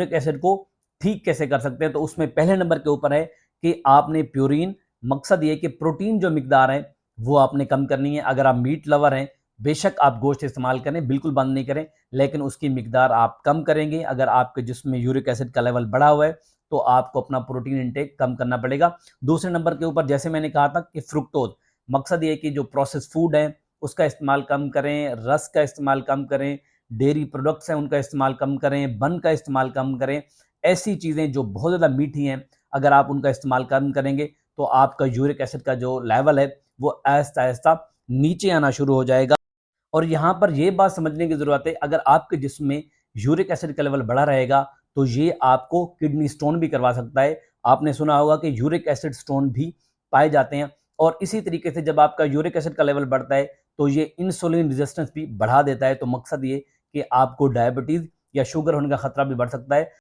Uric acid को ठीक कैसे कर सकते हैं, तो उसमें पहले नंबर के ऊपर है कि आपने प्यूरिन, मकसद ये कि प्रोटीन जो मिकदार है वो आपने कम करनी है। अगर आप मीट लवर हैं, बेशक आप गोश्त इस्तेमाल करें, बिल्कुल बंद नहीं करें, लेकिन उसकी मिकदार आप कम करेंगे। अगर आपके जिस्म में यूरिक एसिड का लेवल बढ़ा हुआ है तो आपको अपना प्रोटीन इंटेक कम करना पड़ेगा। दूसरे नंबर के ऊपर जैसे मैंने कहा था कि फ्रुक्टोज, मकसद ये कि जो प्रोसेस फूड है उसका इस्तेमाल कम करें, रस का इस्तेमाल कम करें, डेयरी प्रोडक्ट्स हैं उनका इस्तेमाल कम करें, बन का इस्तेमाल कम करें। ऐसी चीज़ें जो बहुत ज़्यादा मीठी हैं, अगर आप उनका इस्तेमाल कम करेंगे तो आपका यूरिक एसिड का जो लेवल है वो आहिस्ता आहिस्ता नीचे आना शुरू हो जाएगा। और यहाँ पर यह बात समझने की ज़रूरत है, अगर आपके जिस्म में यूरिक एसिड का लेवल बढ़ा रहेगा तो ये आपको किडनी स्टोन भी करवा सकता है। आपने सुना होगा कि यूरिक एसिड स्टोन भी पाए जाते हैं। और इसी तरीके से जब आपका यूरिक एसिड का लेवल बढ़ता है तो ये इंसुलिन रेजिस्टेंस भी बढ़ा देता है। तो मकसद ये कि आपको डायबिटीज़ या शुगर होने का खतरा भी बढ़ सकता है।